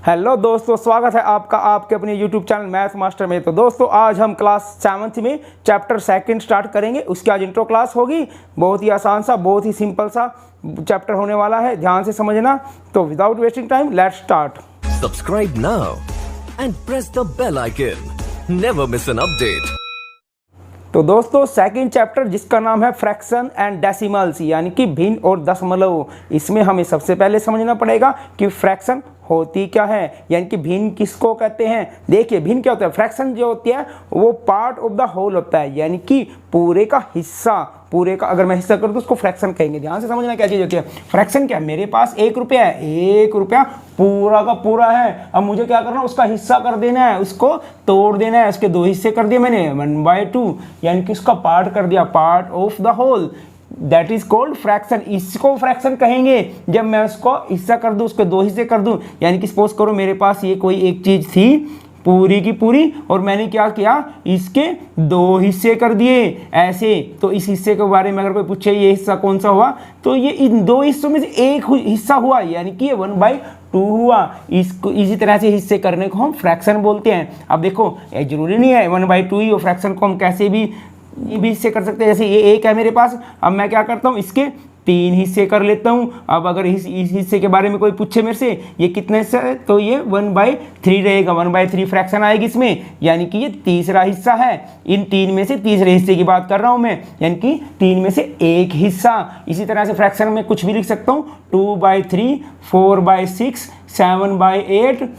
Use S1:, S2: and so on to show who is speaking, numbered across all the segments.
S1: Hello दोस्तों, स्वागत है आपका आपके अपने यूट्यूब चैनल मैथ मास्टर में। तो दोस्तों आज हम क्लास 7th में चैप्टर 2 स्टार्ट करेंगे। उसकी आज इंट्रो क्लास होगी। बहुत ही आसान सा, बहुत ही सिंपल सा चैप्टर होने वाला है, ध्यान से समझना। तो without wasting time let's start.
S2: Subscribe now and press the bell icon. Never miss an update.
S1: तो दोस्तों सेकंड चैप्टर जिसका नाम है फ्रैक्शन एंड डेसिमल्स, यानी कि भिन्न और दशमलव। इसमें हमें सबसे पहले समझना पड़ेगा कि फ्रैक्शन होती क्या है, यानी कि भिन्न किसको कहते हैं। देखिए भिन्न क्या होता है, फ्रैक्शन जो होती है वो पार्ट ऑफ द होल होता है, यानी कि पूरे का हिस्सा। पूरे का अगर मैं हिस्सा करूँ तो उसको फ्रैक्शन कहेंगे। ध्यान से समझना क्या चीज़ होती है। फ्रैक्शन क्या है, मेरे पास 1 रुपया है, 1 रुपया पूरा का पूरा है। अब मुझे क्या करना है, उसका हिस्सा कर देना है, उसको तोड़ देना है। उसके 2 हिस्से कर दिए मैंने, 1/2, यानी कि उसका पार्ट कर दिया, part of the whole. That is called fraction. इसको फ्रैक्शन कहेंगे जब मैं उसको हिस्सा कर दूं, उसके 2 हिस्से कर दूं। यानी कि सपोज करो मेरे पास ये कोई एक चीज थी पूरी की पूरी, और मैंने क्या किया, इसके 2 हिस्से कर दिए ऐसे। तो इस हिस्से के बारे में अगर कोई पूछे ये हिस्सा कौन सा हुआ, तो ये इन 2 हिस्सों में से एक हिस्सा हुआ, यानी कि ये 1/2 हुआ। इसको इसी तरह से हिस्से करने को हम फ्रैक्शन बोलते हैं। अब देखो जरूरी नहीं है 1/2 ही हो, फ्रैक्शन को हम कैसे भी हिस्से कर सकते हैं। जैसे ये 1 है मेरे पास, अब मैं क्या करता हूँ, इसके 3 हिस्से कर लेता हूँ। अब अगर इस हिस्से के बारे में कोई पूछे मेरे से ये कितने हिस्सा है, तो ये 1/3 रहेगा। 1/3 फ्रैक्शन आएगी इसमें, यानी कि ये तीसरा हिस्सा है। इन 3 में से तीसरे हिस्से की बात कर रहा हूँ मैं, यानी कि 3 में से एक हिस्सा। इसी तरह से फ्रैक्शन में कुछ भी लिख सकता हूँ, 2/3, 4/6, 7/8,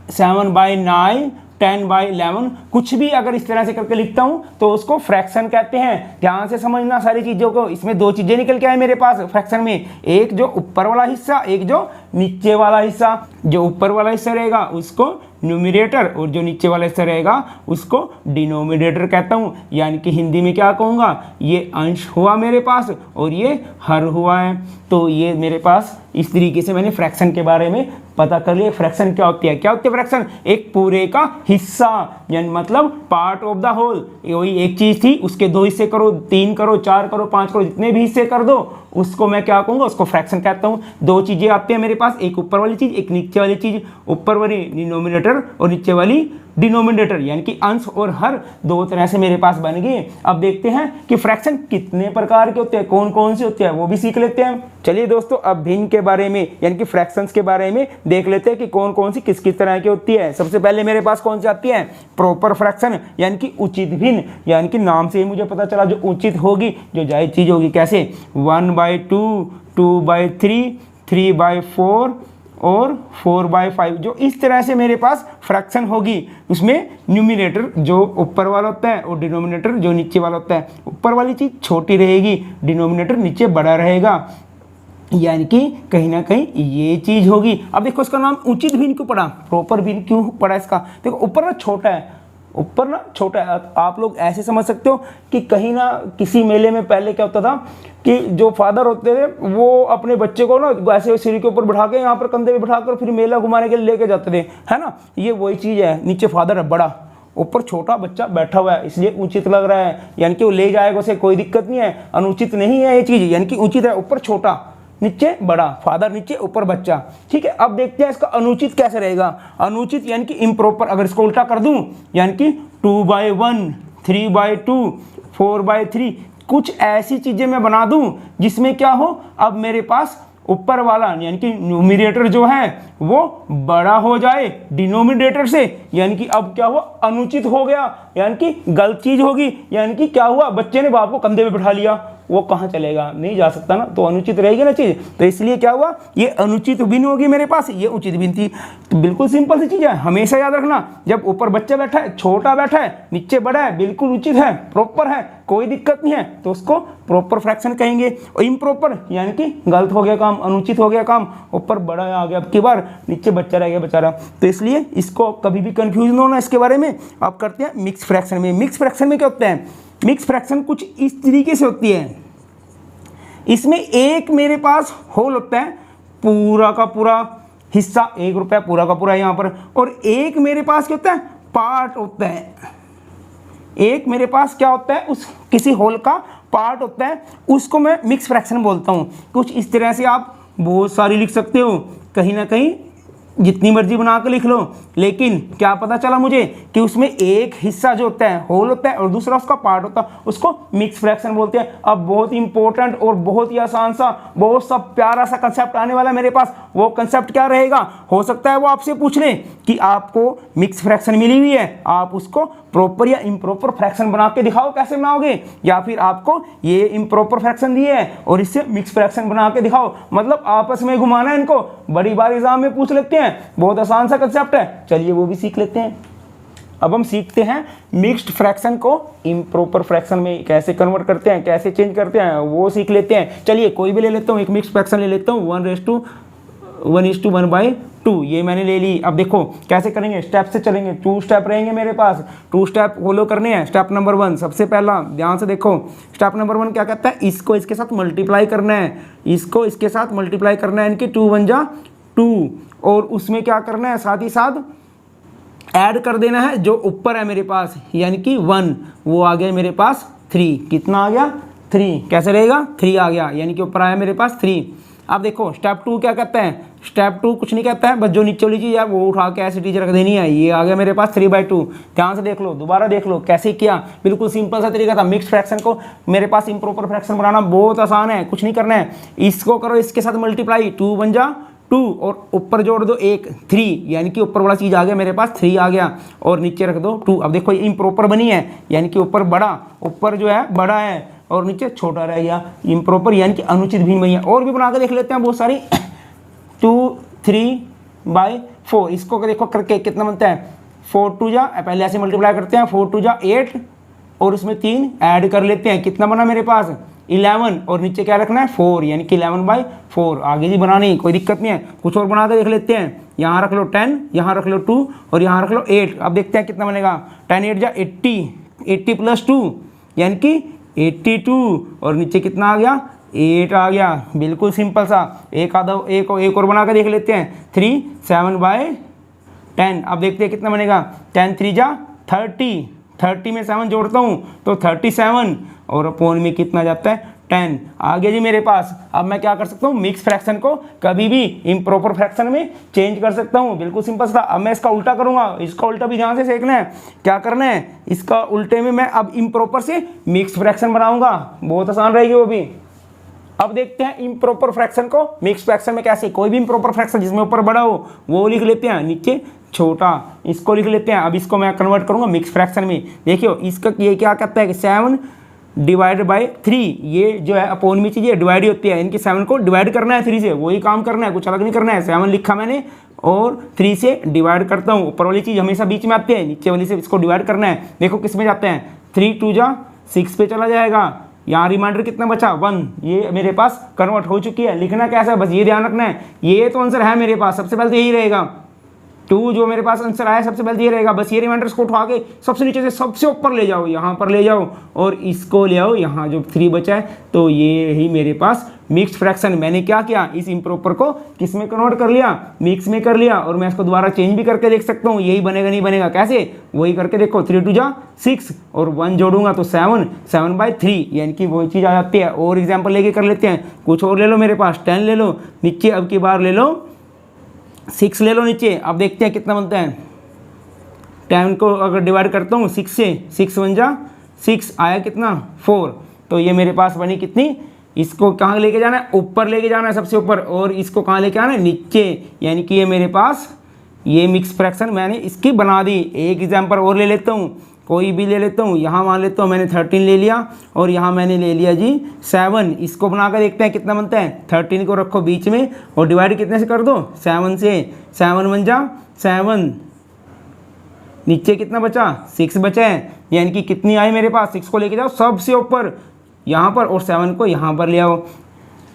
S1: 7/9, 10/11, कुछ भी अगर इस तरह से करके लिखता हूं तो उसको फ्रैक्शन कहते हैं। ध्यान से समझना सारी चीजों को। इसमें 2 चीजें निकल के आए मेरे पास फ्रैक्शन में, एक जो ऊपर वाला हिस्सा, एक जो नीचे वाला हिस्सा। जो ऊपर वाला हिस्सा रहेगा उसको न्यूमरेटर, और जो नीचे वाला हिस्सा रहेगा उसको डिनोमिनेटर कहता हूं। यानी कि हिंदी में क्या कहूँगा, ये अंश हुआ मेरे पास और ये हर हुआ है। तो ये मेरे पास इस तरीके से मैंने फ्रैक्शन के बारे में पता कर लिया। फ्रैक्शन क्या होती है, क्या होती है फ्रैक्शन, एक पूरे का हिस्सा, यानी मतलब पार्ट ऑफ द होल। वही एक चीज थी, उसके 2 हिस्से करो, 3 करो, 4 करो, 5 करो, जितने भी हिस्से कर दो उसको मैं क्या कहूँगा, उसको फ्रैक्शन कहता हूँ। 2 चीजें आती हैं मेरे पास, एक ऊपर वाली चीज, एक नीचे वाली चीज। ऊपर वाली डिनोमिनेटर और नीचे वाली डिनोमिनेटर, यानी कि अंश और हर 2 तरह से मेरे पास बन गए। अब देखते हैं कि फ्रैक्शन कितने प्रकार के होते हैं, कौन कौन से होते हैं, वो भी सीख लेते हैं। चलिए दोस्तों अब भिन्न के बारे में यानी कि फ्रैक्शंस के बारे में देख लेते हैं कि कौन कौन सी किस किस तरह की होती है। सबसे पहले मेरे पास कौन सी आती है, प्रॉपर फ्रैक्शन, यानी कि उचित भिन्न। यानी कि नाम से ही मुझे पता चला जो उचित होगी, जो जायज चीज होगी। कैसे, 1/2, 2/3, 3/4 और 4/5, जो इस तरह से मेरे पास फ्रैक्शन होगी। उसमें न्यूमिनेटर जो ऊपर वाला होता है और डिनोमिनेटर जो नीचे वाला होता है। ऊपर वाली चीज़ छोटी रहेगी, डिनोमिनेटर नीचे बड़ा रहेगा, यानी कि कहीं ना कहीं ये चीज़ होगी। अब देखो इसका नाम उचित भिन्न क्यों पड़ा, प्रॉपर भिन्न क्यों पड़ा इसका। देखो ऊपर ना छोटा है, ऊपर ना छोटा है। आप लोग ऐसे समझ सकते हो कि कहीं ना किसी मेले में पहले क्या होता था कि जो फादर होते थे वो अपने बच्चे को ना ऐसे सीढ़ी के ऊपर बिठा के, यहाँ पर कंधे पे बिठा कर फिर मेला घुमाने के लिए लेके जाते थे, है ना। ये वही चीज़ है, नीचे फादर है बड़ा, ऊपर छोटा बच्चा बैठा हुआ है, इसलिए उचित लग रहा है। यानी कि वो ले जाएगा, उसे कोई दिक्कत नहीं है, अनुचित नहीं है ये चीज़, यानी कि उचित है। ऊपर छोटा, नीचे बड़ा, फादर नीचे, ऊपर बच्चा। ठीक है, अब देखते हैं इसका अनुचित कैसे रहेगा। अनुचित यानी कि इम्प्रॉपर, अगर इसको उल्टा कर दूं, यानी कि 2/1, 3/2, 4/3, कुछ ऐसी चीजें मैं बना दूं जिसमें क्या हो, अब मेरे पास ऊपर वाला यानी कि न्यूमरेटर जो है वो बड़ा हो जाए डिनोमिनेटर से, यानी कि अब क्या हुआ, अनुचित हो गया, यानी कि गलत चीज होगी। यानी कि क्या हुआ, बच्चे ने बाप को कंधे पे बिठा लिया, वो कहाँ चलेगा, नहीं जा सकता ना, तो अनुचित रहेगी ना चीज। तो इसलिए क्या हुआ, ये अनुचित भिन्न होगी मेरे पास, ये उचित भिन्न थी। तो बिल्कुल सिंपल सी चीज है, हमेशा याद रखना, जब ऊपर बच्चा बैठा है, छोटा बैठा है, नीचे बड़ा है, बिल्कुल उचित है, प्रॉपर है, कोई दिक्कत नहीं है, तो उसको प्रॉपर फ्रैक्शन कहेंगे। और इम्प्रॉपर यानी कि गलत हो गया काम, अनुचित हो गया काम, ऊपर बड़ा आ गया, अब की बार नीचे बच्चा रह गया बेचारा। तो इसलिए इसको कभी भी कंफ्यूजन होना इसके बारे में। आप करते हैं मिक्स फ्रैक्शन में। मिक्स फ्रैक्शन में क्या होता है, मिक्स फ्रैक्शन कुछ इस तरीके से होती है। इसमें एक मेरे पास होल होता है, पूरा का पूरा हिस्सा, 1 रुपया पूरा का पूरा यहाँ पर, और एक मेरे पास क्या होता है, पार्ट होता है। एक मेरे पास क्या होता है, उस किसी होल का पार्ट होता है, उसको मैं मिक्स फ्रैक्शन बोलता हूँ। कुछ इस तरह से आप बहुत सारी लिख सकते हो, कहीं ना कहीं जितनी मर्जी बना के लिख लो, लेकिन क्या पता चला मुझे कि उसमें एक हिस्सा जो होता है होल होता है और दूसरा उसका पार्ट होता है, उसको मिक्स फ्रैक्शन बोलते हैं। अब बहुत इंपॉर्टेंट और बहुत ही आसान सा, बहुत सा प्यारा सा कंसेप्ट आने वाला है मेरे पास। वो कंसेप्ट क्या रहेगा, हो सकता है वो आपसे पूछ ले कि आपको मिक्स फ्रैक्शन मिली हुई है, आप उसको प्रॉपर या इम्प्रॉपर फ्रैक्शन बना के दिखाओ, कैसे बनाओगे, या फिर आपको ये इम्प्रॉपर फ्रैक्शन दिए है और इससे मिक्स फ्रैक्शन बना के दिखाओ, मतलब आपस में घुमाना है इनको। बड़ी बार एग्जाम में पूछ लेते हैं, बहुत आसान सा कंसेप्ट है, चलिए वो भी सीख लेते हैं। अब हम सीखते हैं मिक्स्ड फ्रैक्शन को इम्प्रॉपर फ्रैक्शन में कैसे कन्वर्ट करते हैं, कैसे चेंज करते हैं, वो सीख लेते हैं। चलिए कोई भी ले लेता हूँ, एक मिक्स्ड फ्रैक्शन ले लेता हूँ, 1:1/2 ये मैंने ले ली। अब देखो कैसे करेंगे, स्टेप से चलेंगे, 2 स्टेप रहेंगे मेरे पास, 2 स्टेप फॉलो करने हैं। स्टेप नंबर 1, सबसे पहला ध्यान से देखो, स्टेप नंबर 1 क्या कहता है, इसको इसके साथ मल्टीप्लाई करना है, इसको इसके साथ मल्टीप्लाई करना है, इनकी 2 1 जा 2, और उसमें क्या करना है, साथ ही साथ ऐड कर देना है जो ऊपर है मेरे पास, यानी कि 1, वो आ गया मेरे पास 3, कितना आ गया 3, कैसे रहेगा 3 आ गया, यानी कि ऊपर आया मेरे पास 3। अब देखो स्टेप 2 क्या कहता है, स्टेप 2 कुछ नहीं कहता है, बस जो नीचे वाली चीज़ है वो उठा के ऐसे टीचर रख देनी है। ये आ गया मेरे पास 3/2। ध्यान से देख लो, दोबारा देख लो कैसे किया, बिल्कुल सिंपल सा तरीका था। मिक्स फ्रैक्शन को मेरे पास इम्प्रॉपर फ्रैक्शन बनाना बहुत आसान है, कुछ नहीं करना है, इसको करो इसके साथ मल्टीप्लाई, 2 1 जा 2 और ऊपर जोड़ दो 1 3, यानी कि ऊपर वाला चीज़ आ गया मेरे पास 3 आ गया, और नीचे रख दो 2। अब देखो ये इम्प्रॉपर बनी है, यानी कि ऊपर बड़ा, ऊपर जो है बड़ा है और नीचे छोटा रह गया, इम्प्रॉपर यानी कि अनुचित भिन्न बनी है। और भी बना के देख लेते हैं बहुत सारी, 2 3/4, इसको देखो करके कितना बनता है, 4 2 जा, पहले ऐसे मल्टीप्लाई करते हैं, 4 2 जा 8 और उसमें 3 ऐड कर लेते हैं, कितना बना मेरे पास 11, और नीचे क्या रखना है 4, यानी कि 11/4। आगे जी बनानी कोई दिक्कत नहीं है, कुछ और बना के देख लेते हैं, यहाँ रख लो 10, यहाँ रख लो 2 और यहाँ रख लो 8। अब देखते हैं कितना बनेगा, 10 8 जा 80, 80 + 2 यानी कि 82, और नीचे कितना आ गया 8 आ गया, बिल्कुल सिंपल सा। एक और बना के देख लेते हैं, 3 7/10। अब देखते हैं कितना बनेगा, 10 3 जा 30, 30 में 7 जोड़ता हूँ तो 37, और अपोन में कितना जाता है 10 आ गया जी मेरे पास। अब मैं क्या कर सकता हूँ, मिक्स फ्रैक्शन को कभी भी इम्प्रॉपर फ्रैक्शन में चेंज कर सकता हूँ, बिल्कुल सिंपल सा। अब मैं इसका उल्टा करूँगा, इसका उल्टा भी ध्यान से सीखना है, क्या करना है, इसका उल्टे में मैं अब इम्प्रॉपर से मिक्स फ्रैक्शन बनाऊंगा, बहुत आसान रहेगी वो भी। अब देखते हैं इम्प्रॉपर फ्रैक्शन को मिक्स फ्रैक्शन में कैसे, कोई भी इम्प्रॉपर फ्रैक्शन जिसमें ऊपर बड़ा हो वो लिख लेते हैं, नीचे छोटा इसको लिख लेते हैं। अब इसको मैं कन्वर्ट करूँगा मिक्स फ्रैक्शन में। देखियो इसका ये क्या कहता है कि 7/3, ये जो है अपोन में चीज़ डिवाइड होती है, इनके 7 को डिवाइड करना है 3 से, वही काम करना है, कुछ अलग नहीं करना है। 7 लिखा मैंने और 3 से डिवाइड करता हूँ, ऊपर वाली चीज़ हमेशा बीच में आती है, नीचे वाली से इसको डिवाइड करना है। देखो किस में जाते हैं, 3 2 जा 6 पे चला जाएगा, यहाँ रिमाइंडर कितना बचा 1, ये मेरे पास कन्वर्ट हो चुकी है। लिखना कैसा है बस ये ध्यान रखना है, ये तो आंसर है मेरे पास, सबसे पहले तो यही रहेगा 2, जो मेरे पास आंसर आया सबसे पहले ये रहेगा। बस ये रिमाइंडर्स को उठा के सबसे नीचे से सबसे ऊपर ले जाओ, यहाँ पर ले जाओ और इसको ले आओ यहाँ जो 3 बचा है, तो ये ही मेरे पास मिक्स्ड फ्रैक्शन। मैंने क्या किया, इस इम्प्रॉपर को किस में कन्वर्ट कर लिया, मिक्स में कर लिया, और मैं इसको दोबारा चेंज भी करके देख सकता हूँ, यही बनेगा नहीं बनेगा, कैसे, वही करके देखो, 3 2 जा 6 और 1 जोड़ूंगा तो 7, 7/3, यानी कि वही चीज़ आ जाती है। और एग्जाम्पल लेके कर लेते हैं, कुछ और ले लो मेरे पास, 10 ले लो, नीचे अब की बार ले लो 6 ले लो नीचे। अब देखते हैं कितना बनता है, 10 को अगर डिवाइड करता हूँ 6 से, 6 1 जा 6 आया कितना 4, तो ये मेरे पास बनी कितनी, इसको कहाँ लेके जाना है, ऊपर लेके जाना है सबसे ऊपर, और इसको कहाँ लेके आना है नीचे, यानी कि ये मेरे पास ये मिक्स फ्रैक्शन मैंने इसकी बना दी। एक एग्जाम्पल और ले लेता हूँ, कोई भी ले लेता हूँ, यहाँ मान लेता हूँ मैंने 13 ले लिया और यहाँ मैंने ले लिया जी 7। इसको बनाकर देखते हैं कितना बनता है, 13 को रखो बीच में और डिवाइड कितने से कर दो 7 से, 7 1 जा 7, नीचे कितना बचा 6 बचा है, यानी कि कितनी आई मेरे पास, 6 को लेके जाओ सबसे ऊपर यहाँ पर और 7 को यहाँ पर ले आओ।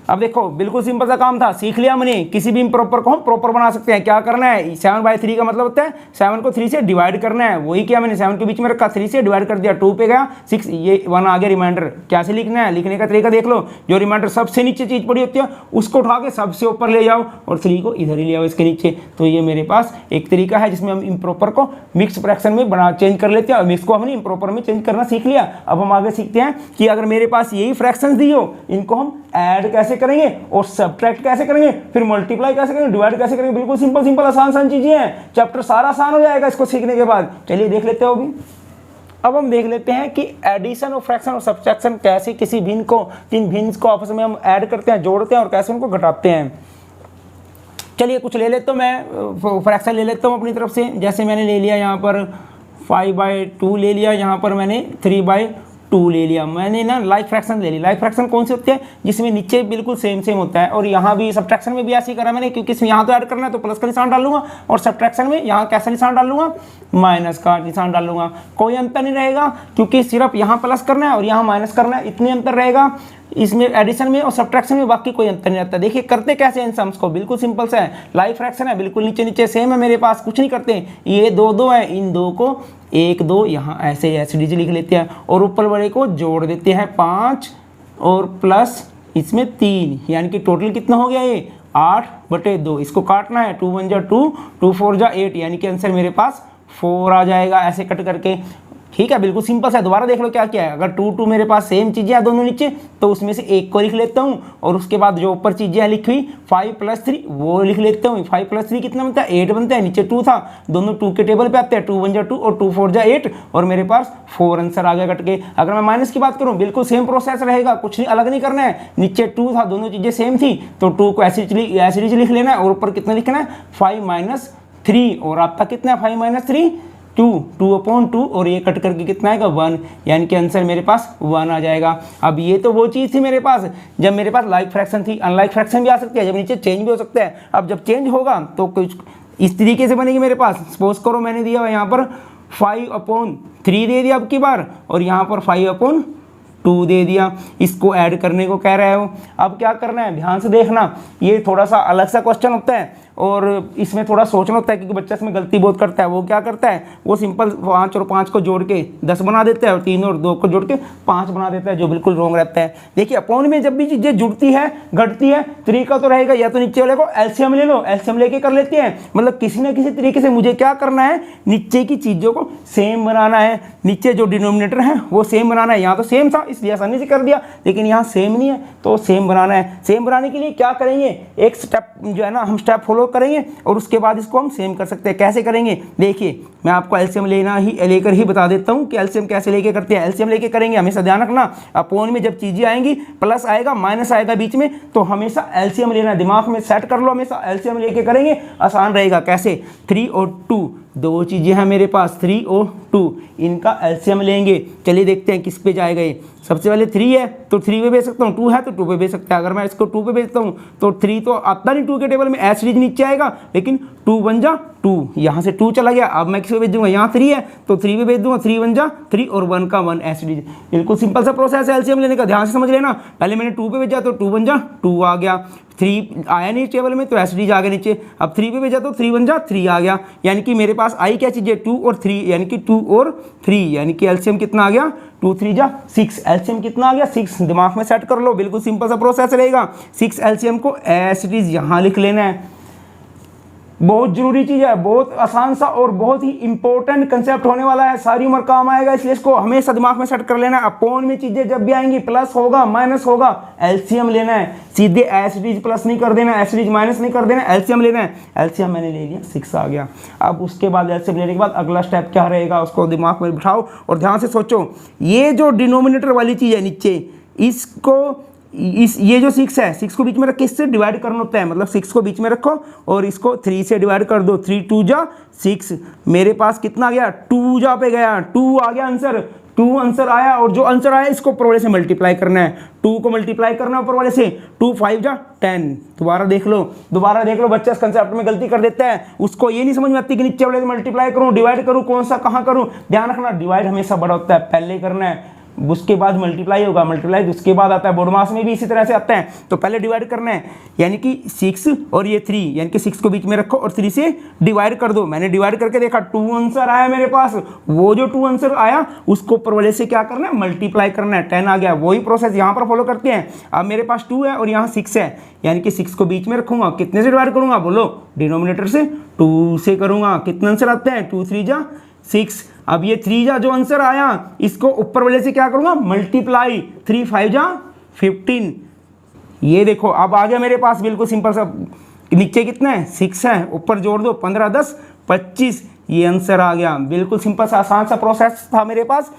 S1: अब देखो बिल्कुल सिंपल सा काम था, सीख लिया मैंने, किसी भी इम्प्रॉपर को हम प्रॉपर बना सकते हैं। क्या करना है, 7/3 का मतलब होता है 7 को 3 से डिवाइड करना है, वही किया मैंने, 7 के बीच में रखा, 3 से डिवाइड कर दिया, 2 पे गया 6, ये 1 आ गया रिमाइंडर। कैसे लिखना है, लिखने का तरीका देख लो, जो रिमाइंडर सबसे नीचे चीज़ पड़ी होती है उसको उठा के सबसे ऊपर ले जाओ और 3 को इधर ही ले आओ इसके नीचे। तो ये मेरे पास एक तरीका है जिसमें हम इम्प्रॉपर को मिक्स फ्रैक्शन में बना चेंज कर लेते हैं, और मिक्स को हमने इम्प्रॉपर में चेंज करना सीख लिया। अब हम आगे सीखते हैं कि अगर मेरे पास यही फ्रैक्शंस दी हो, इनको हम ऐड कैसे कैसे करेंगे और सब्ट्रैक्ट कैसे करेंगे, फिर मल्टीप्लाई कैसे करेंगे, डिवाइड कैसे करेंगे। बिल्कुल सिंपल सिंपल आसान चीजें हैं, चैप्टर सारा आसान हो जाएगा इसको सीखने के बाद। चलिए देख लेते हो अभी। अब हम देख लेते हैं कि एडिशन और फ्रैक्शन और सब्ट्रैक्शन कैसे किसी भिन्न को, तीन भिन्न को आपस में हम ऐड करते हैं, जोड़ते हैं और कैसे उनको घटाते हैं। चलिए कुछ ले लेता हूँ, मैं फ्रैक्शन ले लेता हूँ अपनी तरफ से। जैसे मैंने ले लिया यहाँ पर 5/2 ले लिया, यहाँ पर मैंने 3/2 ले लिया। मैंने ना लाइक फ्रैक्शन ले ली। लाइक फ्रैक्शन कौन से होते हैं, जिसमें नीचे बिल्कुल सेम होता है। और यहाँ भी सब्ट्रैक्शन में भी ऐसे ही करा मैंने, क्योंकि इसमें यहाँ तो ऐड करना है तो प्लस का निशान डालूंगा, और सब्ट्रैक्शन में यहाँ कैसा निशान डालूंगा, माइनस का निशान डालूंगा। कोई अंतर नहीं रहेगा, क्योंकि सिर्फ यहाँ प्लस करना है और यहाँ माइनस करना है, इतनी अंतर रहेगा इसमें एडिशन में और सब्ट्रैक्शन में, बाकी कोई अंतर नहीं रहता। देखिए करते कैसे इन सम्स को, बिल्कुल सिंपल सा है। लाइक फ्रैक्शन है, बिल्कुल नीचे नीचे सेम है मेरे पास, कुछ नहीं करते। ये 2 है, इन 2 को 1 2 यहाँ ऐसे एसडीज लिख लेते हैं और ऊपर वाले को जोड़ देते हैं 5 और प्लस इसमें 3, यानी कि टोटल कितना हो गया ये 8/2। इसको काटना है, 2 1 जा 2, 2 4 जा 8, यानी कि आंसर मेरे पास 4 आ जाएगा ऐसे कट करके। ठीक है, बिल्कुल सिंपल सा। दोबारा देख लो क्या क्या है। अगर 2 2 मेरे पास सेम चीजें हैं दोनों नीचे, तो उसमें से एक को लिख लेता हूँ और उसके बाद जो ऊपर चीजें हैं लिखी हुई 5 + 3 वो लिख लेता हूँ। 5 + 3 कितना बनता है, 8 बनता है। नीचे 2 था, दोनों 2 के टेबल पे आते हैं, 2 1 जा 2 और 2 4 जा 8, और मेरे पास 4 आंसर आ गया कट के। अगर मैं माइनस की बात करूँ, बिल्कुल सेम प्रोसेस रहेगा, कुछ नहीं अलग नहीं करना है। नीचे 2 था, दोनों चीजें सेम थी, तो 2 को ऐसे लिख लेना है और ऊपर कितना लिखना है 5 - 3, और आपका कितना है 5 - 3 2, 2/2, और ये कट करके कितना आएगा 1, यानी कि आंसर मेरे पास 1 आ जाएगा। अब ये तो वो चीज़ थी मेरे पास जब मेरे पास लाइक फ्रैक्शन थी। अनलाइक फ्रैक्शन भी आ सकती है, जब नीचे चेंज भी हो सकता है। अब जब चेंज होगा तो कुछ इस तरीके से बनेगी मेरे पास। सपोज करो मैंने दिया हुआ यहाँ पर 5/3 दे दिया अब की बार, और यहाँ पर 5/2 दे दिया। इसको ऐड करने को कह रहे हो। अब क्या करना है, ध्यान से देखना, ये थोड़ा सा अलग सा क्वेश्चन होता है और इसमें थोड़ा सोचना होता है, क्योंकि बच्चा इसमें गलती बहुत करता है। वो क्या करता है, वो सिंपल 5 और 5 को जोड़ के 10 बना देता है, और 3 और 2 को जोड़ के 5 बना देता है, जो बिल्कुल रॉन्ग रहता है। देखिए अपोन में जब भी चीज़ें जुड़ती है घटती है, तरीका तो रहेगा या तो नीचे वाले को एलसीएम ले लो, एलसीएम लेके कर लेते हैं। मतलब किसी न किसी तरीके से मुझे क्या करना है, नीचे की चीज़ों को सेम बनाना है। नीचे जो डिनोमिनेटर है वो सेम बनाना है। यहाँ तो सेम था इसलिए आसानी से कर दिया, लेकिन यहाँ सेम नहीं है तो सेम बनाना है। सेम बनाने के लिए क्या करेंगे, एक स्टेप जो है ना हम स्टेप फॉलो करेंगे और उसके बाद इसको हम सेम कर सकते हैं। कैसे करेंगे, देखिए मैं आपको एलसीएम लेकर ही बता देता हूँ कि एलसीएम कैसे लेके करते हैं। एलसीएम लेके करेंगे, हमेशा ध्यान रखना, अपोन में जब चीजें आएंगी प्लस आएगा माइनस आएगा बीच में, तो हमेशा एलसीएम लेना, दिमाग में सेट कर लो, हमेशा एलसीएम लेके करेंगे, आसान रहेगा। कैसे, 3 और 2 दो चीजें हैं मेरे पास, 3 और 2, इनका एलसीएम लेंगे। चलिए देखते हैं किस पे जाएगा ये। सबसे पहले 3 है तो 3 पे भेज सकता हूँ, 2 है तो 2 पे भेज सकता है। अगर मैं इसको 2 पे भेजता हूँ तो 3 तो आता नहीं 2 के टेबल में, एच सीरीज नीचे आएगा, लेकिन 2 1 जा 2, यहाँ से 2 चला गया। अब मैं किस पे भेज दूंगा, यहाँ 3 है तो 3 पे भेज दूंगा, 3 1 जा 3 और 1 का 1 एच सीरीज। बिल्कुल सिंपल सा प्रोसेस है एलसीएम लेने का, ध्यान से समझ लेना। पहले मैंने 2 पे भेजा तो 2 1 जा 2 आ गया, 3 आया नहीं टेबल में तो एच सीरीज आ गया नीचे। अब 3 पे भेजा तो 3 1 जा 3 आ गया, यानी कि मेरे पास आई क्या चीज़ है 2 और 3, यानी कि 2 और 3, यानी कि एलसीएम कितना आ गया 2 3 जा 6। एलसीएम कितना आ गया 6, दिमाग में सेट कर लो, बिल्कुल सिंपल सा प्रोसेस रहेगा। 6 एलसीएम को एज इट इज यहाँ लिख लेना है। बहुत जरूरी चीज है, बहुत आसान सा और बहुत ही इंपॉर्टेंट कंसेप्ट होने वाला है, सारी उम्र काम आएगा, इसलिए इसको हमेशा दिमाग में सेट कर लेना है। अपोन में चीजें जब भी आएंगी प्लस होगा माइनस होगा, एलसीएम लेना है। सीधे एच सीरीज प्लस नहीं कर देना, एच सीरीज माइनस नहीं कर देना, एलसीएम लेना है। एलसीएम मैंने ले लिया 6 आ गया। अब उसके बाद एलसीएम लेने के बाद अगला स्टेप क्या रहेगा, उसको दिमाग में बिठाओ और ध्यान से सोचो। ये जो डिनोमिनेटर वाली चीज है नीचे, इसको ये जो 6 है, 6 को बीच में रख के इससे डिवाइड करना होता है। मतलब 6 को बीच में रखो और इसको 3 से डिवाइड कर दो, 3 2 जा 6। मेरे पास कितना गया 2 जा पे गया, 2 आ गया आंसर, 2 आंसर आया। और जो आंसर आया इसको ऊपर वाले से मल्टीप्लाई करना है, 2 को मल्टीप्लाई करना है ऊपर वाले से, 2 5 जा 10। दोबारा देख लो बच्चा इस कंसेप्ट में गलती कर देता है, उसको ये नहीं समझ में आती कि नीचे वाले से मल्टीप्लाई करूँ डिवाइड करूँ, कौन सा कहाँ करूँ। ध्यान रखना डिवाइड हमेशा बड़ा होता है, पहले करना है उसके बाद मल्टीप्लाई होगा, मल्टीप्लाई उसके बाद आता है। बोर्ड मास में भी इसी तरह से आता है, तो पहले डिवाइड करना है, यानी कि 6 और ये 3, यानी कि 6 को बीच में रखो और 3 से डिवाइड कर दो। मैंने डिवाइड करके देखा 2 आंसर आया मेरे पास, वो जो 2 आंसर आया उसको ऊपर वाले से क्या करना है मल्टीप्लाई करना है, 10 आ गया। वही प्रोसेस यहाँ पर फॉलो करते हैं। अब मेरे पास 2 है और यहाँ 6 है, यानी कि 6 को बीच में रखूंगा, कितने से डिवाइड करूंगा बोलो, डिनोमिनेटर से 2 से करूंगा। कितने आंसर आते हैं 2 3 जा 6। अब ये 3 जा जो आंसर आया इसको ऊपर वाले से क्या करूंगा मल्टीप्लाई, 3 5 जा 15, ये देखो अब आ गया मेरे पास बिल्कुल सिंपल सा, नीचे कितना है 6 है, ऊपर जोड़ दो 15 10 25, ये आंसर आ गया। बिल्कुल सिंपल सा आसान सा प्रोसेस था मेरे पास।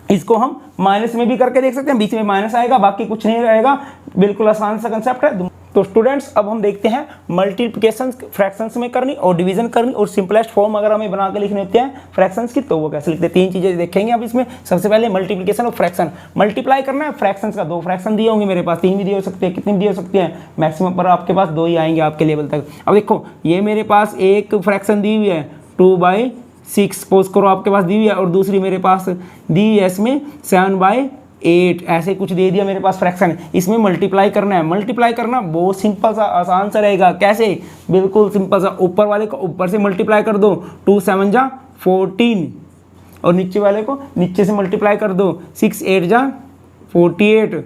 S1: इसको हम माइनस में भी करके देख सकते हैं, बीच में माइनस आएगा, बाकी कुछ नहीं रहेगा। बिल्कुल आसान सा कंसेप्ट है। तो स्टूडेंट्स अब हम देखते हैं मल्टीप्लिकेशन फ्रैक्शंस में करनी और डिवीजन करनी, और सिंपलेस्ट फॉर्म अगर हमें बना के लिखने होते हैं फ्रैक्शंस की तो वो कैसे लिखते हैं। 3 चीजें देखेंगे अब इसमें। सबसे पहले मल्टीप्लिकेशन और फ्रैक्शन। मल्टीप्लाई करना है फ्रैक्शंस का, 2 फ्रैक्शन दिए होंगे मेरे पास, 3 भी दिए हो सकते हैं, कितने भी दिए हो सकते हैं, मैक्सिमम पर आपके पास 2 ही आएंगे आपके लेवल तक। अब देखो ये मेरे पास एक फ्रैक्शन दी हुई है 2/6 सपोज करो आपके पास दी हुई है, और दूसरी मेरे पास दी हुई है इसमें 7/8, ऐसे कुछ दे दिया मेरे पास फ्रैक्शन। इसमें मल्टीप्लाई करना है। मल्टीप्लाई करना बहुत सिंपल सा आसान सा रहेगा। कैसे? बिल्कुल सिंपल सा, ऊपर वाले को ऊपर से मल्टीप्लाई कर दो, 2 7 जा 14, और नीचे वाले को नीचे से मल्टीप्लाई कर दो, 6 8 जा 48।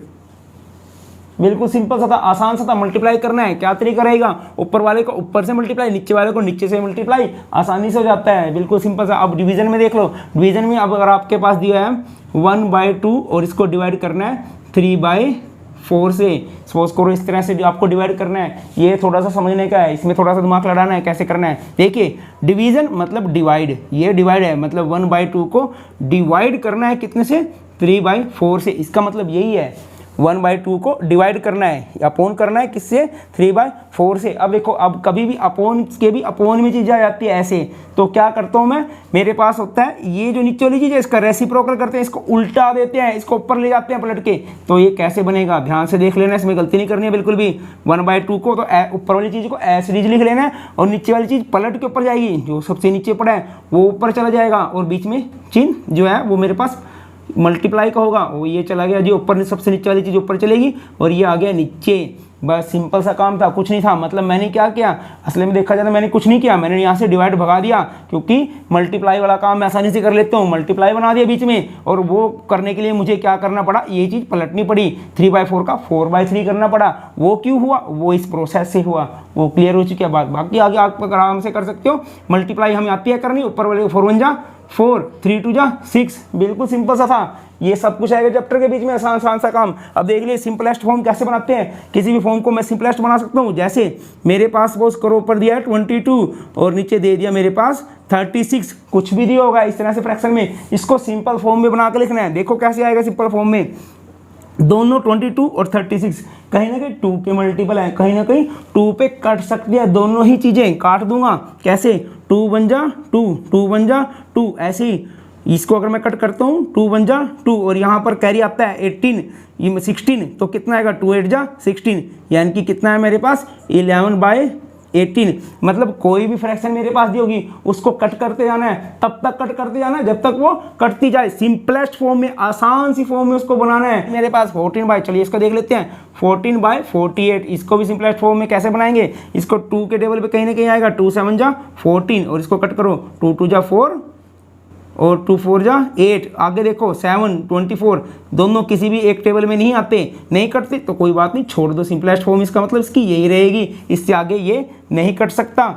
S1: बिल्कुल सिंपल सा था, आसान सा था। मल्टीप्लाई करना है, क्या तरीका रहेगा, ऊपर वाले को ऊपर से मल्टीप्लाई, नीचे वाले को नीचे से मल्टीप्लाई, आसानी से हो जाता है। बिल्कुल सिंपल सा। अब डिवीजन में देख लो। डिवीजन में अब अगर आपके पास दिया है 1/2 और इसको डिवाइड करना है 3/4 से, सपोज करो इस तरह से आपको डिवाइड करना है। ये थोड़ा सा समझने का है, इसमें थोड़ा सा दिमाग लड़ाना है कैसे करना है। देखिए डिवीजन मतलब डिवाइड, ये डिवाइड है, मतलब 1/2 को डिवाइड करना है कितने से, 3/4 से। इसका मतलब यही है 1/2 को डिवाइड करना है, अपोन करना है किससे, 3/4 से। अब देखो अब कभी भी अपोन के भी अपोन में चीज़ आ जाती है ऐसे, तो क्या करता हूँ मैं, मेरे पास होता है ये जो नीचे वाली चीज़ है इसका रेसिप्रोकल करते हैं, इसको उल्टा देते हैं, इसको ऊपर ले जाते हैं पलट के। तो ये कैसे बनेगा ध्यान से देख लेना, इसमें गलती नहीं करनी है बिल्कुल भी। 1/2 को तो ऊपर वाली चीज़ को ऐसे लिख लेना है, और नीचे वाली चीज़ पलट के ऊपर जाएगी, जो सबसे नीचे पड़ा है वो ऊपर चला जाएगा, और बीच में चिन्ह जो है वो मेरे पास मल्टीप्लाई का होगा, वो ये चला गया जी ऊपर, सबसे नीचे वाली चीज़ ऊपर चलेगी, और ये आ गया नीचे। बस सिंपल सा काम था, कुछ नहीं था। मतलब मैंने क्या किया, असल में देखा जाए तो मैंने कुछ नहीं किया, मैंने यहाँ से डिवाइड भगा दिया, क्योंकि मल्टीप्लाई वाला काम मैं आसानी से कर लेता हूँ। मल्टीप्लाई बना दिया बीच में, और वो करने के लिए मुझे क्या करना पड़ा, ये चीज़ पलटनी पड़ी, 3/4 का 4/3 करना पड़ा। वो क्यों हुआ, वो इस प्रोसेस से हुआ, वो क्लियर हो चुकी है बात। बाकी आगे आप आराम से कर सकते हो। मल्टीप्लाई हमें आती है करनी, ऊपर वाले 4 1 जा 4, 3 2 जा 6, बिल्कुल सिंपल सा था। ये सब कुछ आएगा चैप्टर के बीच में, आसान आसान सा काम। अब देख लिए सिंपलेस्ट फॉर्म कैसे बनाते हैं। किसी भी फॉर्म को मैं सिंपलेस्ट बना सकता हूँ। जैसे मेरे पास सपोज करो ऊपर दिया है 22 और नीचे दे दिया मेरे पास 36, कुछ भी दिया होगा इस तरह से फ्रैक्शन में, इसको सिंपल फॉर्म में बना के लिखना है। देखो कैसे आएगा सिंपल फॉर्म में, दोनों 22 और 36 कहीं ना कहीं 2 के मल्टीपल है, कहीं ना कहीं 2 पे कट सकती है, दोनों ही चीज़ें काट दूंगा। कैसे, 2 1 जा 2, 2 1 जा 2, ऐसे ही इसको अगर मैं कट करता हूँ 2 1 जा 2, और यहाँ पर कैरी आता है 18, ये 16, तो कितना आएगा 2 8 जा 16, यानी कि कितना है मेरे पास 11/18। मतलब कोई भी फ्रैक्शन मेरे पास दी होगी उसको कट करते जाना है, तब तक कट करते जाना है जब तक वो कटती जाए। सिंपलेस्ट फॉर्म में, आसान सी फॉर्म में उसको बनाना है। मेरे पास 14 चलिए इसको देख लेते हैं, 14/48। इसको भी सिंपलेस्ट फॉर्म में कैसे बनाएंगे, इसको 2 के टेबल पे कहीं ना कहीं आएगा, 2 7 जा 14, और इसको कट करो, 2 2 जा 4 और 2 4 जा 8। आगे देखो 7 24, दोनों किसी भी एक टेबल में नहीं आते, नहीं कटते तो कोई बात नहीं, छोड़ दो। सिंपलेस्ट फॉर्म इसका मतलब इसकी यही रहेगी, इससे आगे ये नहीं कट सकता।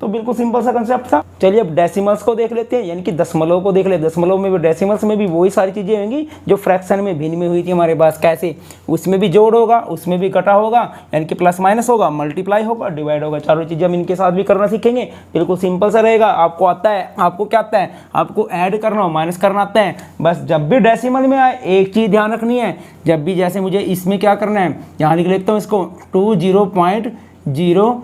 S1: तो बिल्कुल सिंपल सा कंसेप्ट था। चलिए अब डेसिमल्स को देख लेते हैं, यानी कि दशमलव को देख ले। दशमलव में भी, डेसिमल्स में भी वही सारी चीज़ें होंगी जो फ्रैक्शन में भिन्न में हुई थी हमारे पास। कैसे, उसमें भी जोड़ होगा, उसमें भी कटा होगा, यानी कि प्लस माइनस होगा, मल्टीप्लाई होगा, डिवाइड होगा, चारों चीज़ें हम इनके साथ भी करना सीखेंगे। बिल्कुल सिंपल सा रहेगा। आपको आता है, आपको क्या आता है, आपको ऐड करना हो, माइनस करना आता है। बस जब भी डेसिमल में आए एक चीज़ ध्यान रखनी है, जब भी जैसे मुझे इसमें क्या करना है, यहाँ लिख लेता हूँ इसको 20.03,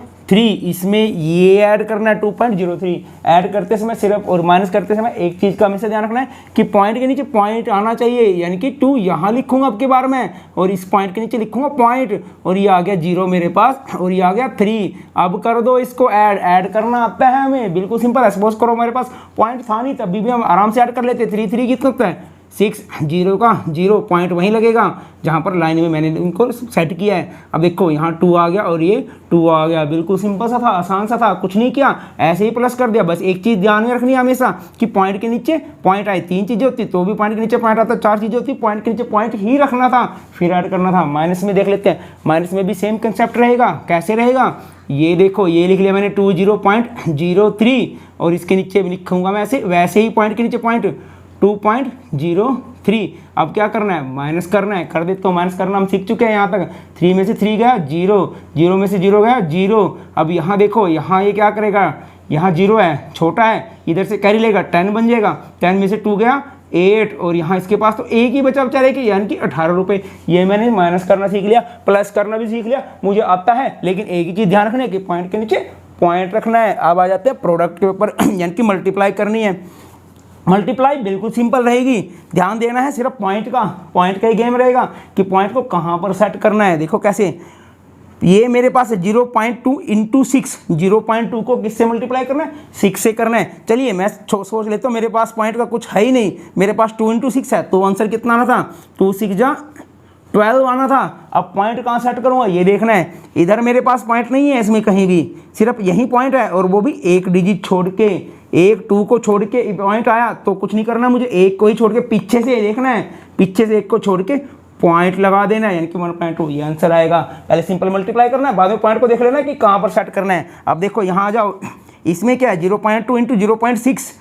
S1: इसमें ये ऐड करना है 2.03। ऐड करते समय सिर्फ और माइनस करते समय एक चीज़ का हमेशा ध्यान रखना है कि पॉइंट के नीचे पॉइंट आना चाहिए, यानी कि 2 यहाँ लिखूंगा अब के बार में, और इस पॉइंट के नीचे लिखूंगा पॉइंट, और ये आ गया 0 मेरे पास, और ये आ गया 3। अब कर दो इसको ऐड करना आता है हमें, बिल्कुल सिंपल है। सपोज करो हमारे पास पॉइंट था नहीं, तभी भी हम आराम से ऐड कर लेते। 3 3 कितना होता है 6, 0 का 0, पॉइंट वहीं लगेगा जहाँ पर लाइन में मैंने उनको सेट किया है। अब देखो यहाँ 2 आ गया और ये 2 आ गया, बिल्कुल सिंपल सा था, आसान सा था, कुछ नहीं किया, ऐसे ही प्लस कर दिया। बस एक चीज़ ध्यान में रखनी है हमेशा कि पॉइंट के नीचे पॉइंट आए। 3 चीज़ें होती तो भी पॉइंट के नीचे पॉइंट आता, 4 चीज़ें होती पॉइंट के नीचे पॉइंट ही रखना था, फिर ऐड करना था। माइनस में देख लेते हैं, माइनस में भी सेम कंसेप्ट रहेगा। कैसे रहेगा, ये देखो, ये लिख लिया मैंने 20.03, और इसके नीचे भी लिखूंगा मैं ऐसे, वैसे ही पॉइंट के नीचे पॉइंट 2.03। अब क्या करना है, माइनस करना है, कर देते हो। माइनस करना हम सीख चुके हैं यहाँ तक। 3 में से 3 गया 0, 0 में से 0 गया 0। अब यहाँ देखो, यहाँ ये क्या करेगा, यहाँ 0 है, छोटा है, इधर से कैरी लेगा, 10 बन जाएगा। 10 में से 2 गया 8, और यहाँ इसके पास तो एक ही बचा बेचारे के, यानी कि 18 रुपये। ये मैंने माइनस करना सीख लिया, प्लस करना भी सीख लिया, मुझे आता है। लेकिन एक ही चीज़ ध्यान रखना है कि पॉइंट के नीचे पॉइंट रखना है। अब आ जाते हैं प्रोडक्ट के ऊपर, यानी कि मल्टीप्लाई करनी है। मल्टीप्लाई बिल्कुल सिंपल रहेगी, ध्यान देना है सिर्फ पॉइंट का ही गेम रहेगा कि पॉइंट को कहाँ पर सेट करना है। देखो कैसे, ये मेरे पास है 0.2 इंटू 6। 0.2 को किससे मल्टीप्लाई करना है, 6 से करना है। चलिए मैं सोच लेता हूँ, मेरे पास पॉइंट का कुछ है ही नहीं, मेरे पास 2 इंटू 6 है, तो आंसर कितना आना था, 2 6 जा 12 आना था। अब पॉइंट कहाँ सेट करूँगा ये देखना है। इधर मेरे पास पॉइंट नहीं है इसमें कहीं भी, सिर्फ यही पॉइंट है, और वो भी एक डिजिट छोड़ के, एक 2 को छोड़ के पॉइंट आया तो कुछ नहीं करना, मुझे एक को ही छोड़ के पीछे से देखना है, पीछे से एक को छोड़ के पॉइंट लगा देना है, यानी कि 1.2 ये आंसर आएगा। पहले सिंपल मल्टीप्लाई करना है, बाद में पॉइंट को देख लेना है कि कहाँ पर सेट करना है। अब देखो यहाँ आ जाओ, इसमें क्या है 0.2 इंटू 0.6,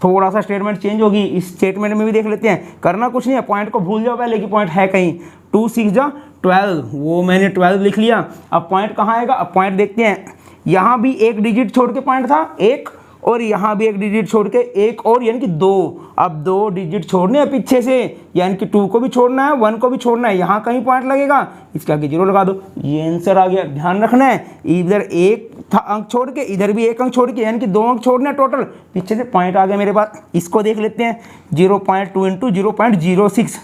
S1: थोड़ा सा स्टेटमेंट चेंज होगी, इस स्टेटमेंट में भी देख लेते हैं। करना कुछ नहीं है, पॉइंट को भूल जाओ पहले कि पॉइंट है कहीं। 2 6 जा 12, वो मैंने 12 लिख लिया। अब पॉइंट कहाँ आएगा, अब पॉइंट देखते हैं। यहाँ भी एक डिजिट छोड़ के पॉइंट था एक, और यहाँ भी एक डिजिट छोड़ के एक और, यानी कि 2। अब 2 डिजिट छोड़ने हैं पीछे से, यानी कि 2 को भी छोड़ना है, 1 को भी छोड़ना है, यहाँ कहीं पॉइंट लगेगा, इसके आगे 0 लगा दो, ये आंसर आ गया। ध्यान रखना है, इधर एक था अंक छोड़ के, इधर भी एक अंक छोड़ के, यानी कि 2 अंक छोड़ने हैं टोटल, पीछे से पॉइंट आ गया मेरे पास। इसको देख लेते हैं, 0.2 इंटू 0.06।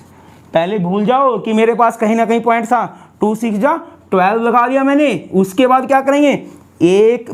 S1: पहले भूल जाओ कि मेरे पास कहीं ना कहीं पॉइंट था। 2 6 जा 12 लगा दिया मैंने। उसके बाद क्या करेंगे, 1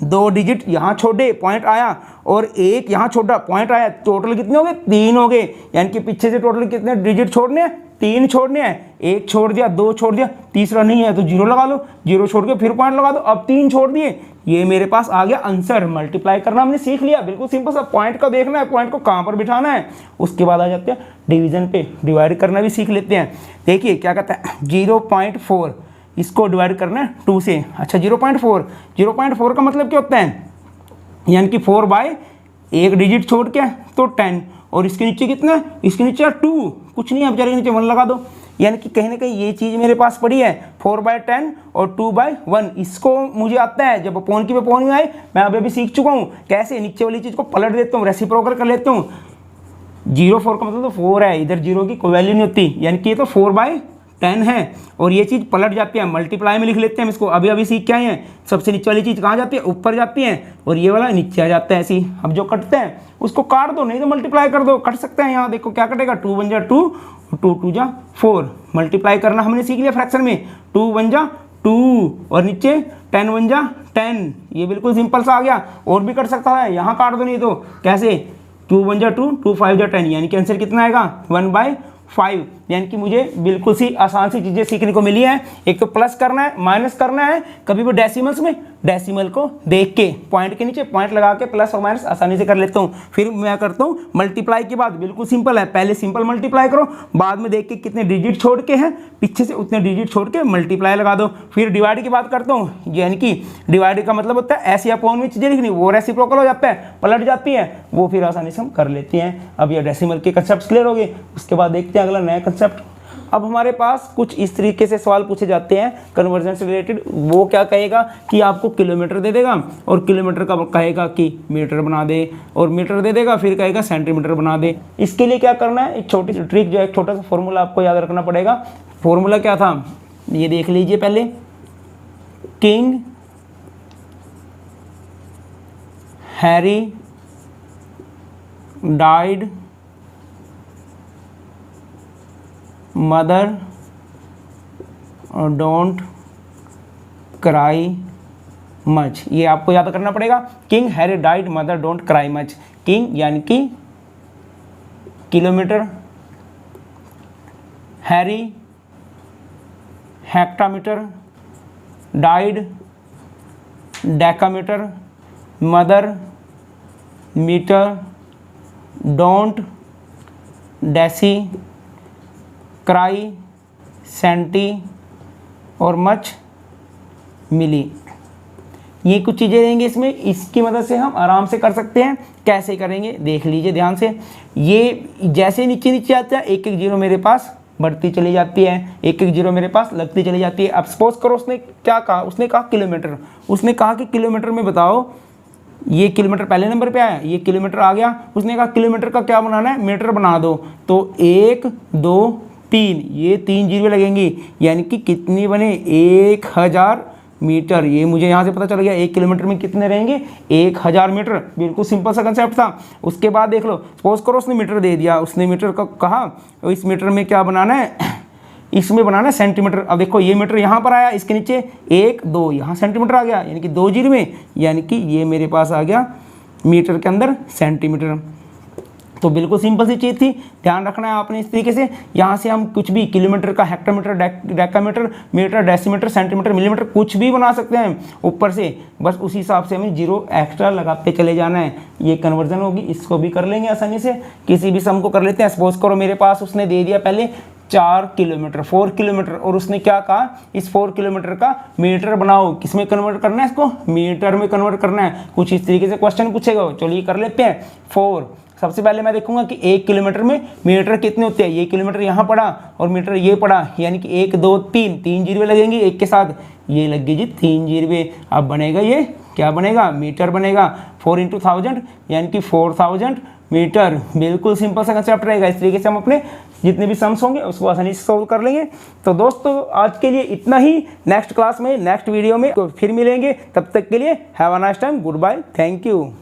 S1: 2 डिजिट यहाँ छोड़े पॉइंट आया, और एक यहाँ छोड़ा पॉइंट आया, टोटल कितने हो गए, 3 हो गए। यानी कि पीछे से टोटल कितने डिजिट छोड़ने हैं, 3 छोड़ने हैं। 1 छोड़ दिया, 2 छोड़ दिया, तीसरा नहीं है तो 0 लगा लो, 0 छोड़ के फिर पॉइंट लगा दो। अब 3 छोड़ दिए, ये मेरे पास आ गया आंसर। मल्टीप्लाई करना हमने सीख लिया, बिल्कुल सिंपल सा। पॉइंट का देखना है, पॉइंट को कहाँ पर बिठाना है। उसके बाद आ जाते हैं डिवीजन पे, डिवाइड करना भी सीख लेते हैं। देखिए क्या कहता है, 0.4 इसको डिवाइड करना है 2 से। अच्छा 0.4 का मतलब क्या होता है, यानी कि 4 बाय एक डिजिट छोड़ के तो 10, और इसके नीचे कितना है, इसके नीचे 2, कुछ नहीं है बेचारे के नीचे 1 लगा दो। यानी कि कहीं ना कहीं ये चीज़ मेरे पास पड़ी है, 4/10 और 2/1। इसको मुझे आता है, जब अपोन की अपोन में आए मैं अभी सीख चुका हूँ कैसे। नीचे वाली चीज़ को पलट देता हूँ, रेसिप्रोकल कर लेता हूँ। 0.4 का मतलब तो 4 है, इधर 0 की कोई वैल्यू नहीं होती, यानी कि ये तो 4/10 है, और ये चीज़ पलट जाती है। मल्टीप्लाई में लिख लेते हैं हम इसको, अभी सीख के आए हैं। सबसे नीचे वाली चीज़ कहाँ जाती है, ऊपर जाती है, और ये वाला नीचे आ जाता है ऐसे ही। अब जो कटते हैं उसको काट दो, नहीं तो मल्टीप्लाई कर दो, कट सकते हैं। यहाँ देखो क्या कटेगा, 2 1 जा 2, 2 2 जा 4। मल्टीप्लाई करना हमने सीख लिया फ्रैक्शन में, 2 1 जा 2, और नीचे 10 1 जा 10। ये बिल्कुल सिंपल सा आ गया, और भी कट सकता है, यहाँ काट दो, नहीं तो कैसे, 2 1 जा 2, 2 5 जा 10, यानी कि आंसर कितना आएगा 1/5। यानी कि मुझे बिल्कुल सी आसान सी चीज़ें सीखने को मिली हैं। एक तो प्लस करना है, माइनस करना है, कभी भी डेसिमल्स में डेसिमल को देख के पॉइंट के नीचे पॉइंट लगा के प्लस और माइनस आसानी से कर लेता हूँ। फिर मैं करता हूँ मल्टीप्लाई की बात, बिल्कुल सिंपल है। पहले सिंपल मल्टीप्लाई करो, बाद में देख के कितने डिजिट छोड़ के हैं पीछे से उतने डिजिट छोड़ के मल्टीप्लाई लगा दो। फिर डिवाइड की बात करता हूँ, यानी कि डिवाइड का मतलब होता है ऐसी अपोन में चीज़ें लिखनी, वो रेसिप्रोकल हो जाता है, पलट जाती है, वो फिर आसानी से हम कर लेते हैं। अब ये डेसिमल के कंसेप्ट क्लियर हो गए। उसके बाद देखते हैं अगला नया कंसेप्ट। अब हमारे पास कुछ इस तरीके से सवाल पूछे जाते हैं कन्वर्जन से रिलेटेड। वो क्या कहेगा कि आपको किलोमीटर दे देगा, और किलोमीटर का कहेगा कि मीटर बना दे, और मीटर दे देगा फिर कहेगा सेंटीमीटर बना दे। इसके लिए क्या करना है, एक छोटी सी ट्रिक, जो एक छोटा सा फॉर्मूला आपको याद रखना पड़ेगा। फॉर्मूला क्या था ये देख लीजिए पहले। King Harry died mother don't cry much, ये आपको याद करना पड़ेगा। King Harry died mother don't cry much. King यानी कि kilometre, Harry hectometre, died decametre, mother metre, don't deci, cry centi, और मच मिली। ये कुछ चीज़ें रहेंगी इसमें, इसकी मदद से हम आराम से कर सकते हैं। कैसे करेंगे देख लीजिए ध्यान से। ये जैसे नीचे नीचे आता है एक एक जीरो मेरे पास बढ़ती चली जाती है, एक एक जीरो मेरे पास लगती चली जाती है। अब सपोज करो उसने क्या कहा, उसने कहा किलोमीटर, उसने कहा कि किलोमीटर में बताओ, ये किलोमीटर पहले नंबर पे आया, ये किलोमीटर आ गया, उसने कहा किलोमीटर का क्या बनाना है, मीटर बना दो। तो 1 2 3 ये 3 जीरो लगेंगी, यानी कि कितनी बने 1000 मीटर। ये मुझे यहाँ से पता चल गया 1 किलोमीटर में कितने रहेंगे 1000 मीटर। बिल्कुल सिंपल सा कंसेप्ट था। उसके बाद देख लो, सपोज करो उसने मीटर दे दिया, उसने मीटर का कहा, तो इस मीटर में क्या बनाना है, इसमें बनाना है सेंटीमीटर। अब देखो ये मीटर यहाँ पर आया, इसके नीचे 1 2 यहाँ सेंटीमीटर आ गया, यानी कि 2 जीरो में, यानी कि ये मेरे पास आ गया मीटर के अंदर सेंटीमीटर। तो बिल्कुल सिंपल सी चीज़ थी, ध्यान रखना है आपने इस तरीके से। यहाँ से हम कुछ भी किलोमीटर का hectometre, decametre, metre, decimetre, centimetre, millimetre कुछ भी बना सकते हैं ऊपर से। बस उसी हिसाब से हमें जीरो एक्स्ट्रा लगाते चले जाना है। ये कन्वर्जन होगी, इसको भी कर लेंगे आसानी से, किसी भी सम को कर लेते हैं। सपोज करो मेरे पास उसने दे दिया पहले 4 किलोमीटर, 4 किलोमीटर, और उसने क्या कहा, इस 4 किलोमीटर का मीटर बनाओ। किस में कन्वर्ट करना है इसको, मीटर में कन्वर्ट करना है। कुछ इस तरीके से क्वेश्चन पूछेगा, चलिए कर लेते हैं। 4 सबसे पहले मैं देखूंगा कि 1 किलोमीटर में मीटर कितने होते हैं। ये किलोमीटर यहाँ पड़ा और मीटर ये पड़ा, यानी कि 1 2 3 3 जीरो लगेंगे एक के साथ, ये लग गई जी 3 जीरो। अब बनेगा ये क्या बनेगा, मीटर बनेगा। 4 × 1000 यानी कि 4000 मीटर। बिल्कुल सिंपल सा कंसेप्ट रहेगा। इस तरीके से हम अपने जितने भी सम्स होंगे उसको आसानी से सॉल्व कर लेंगे। तो दोस्तों आज के लिए इतना ही। नेक्स्ट क्लास में, नेक्स्ट वीडियो में तो फिर मिलेंगे। तब तक के लिए have a nice time, good bye, thank you.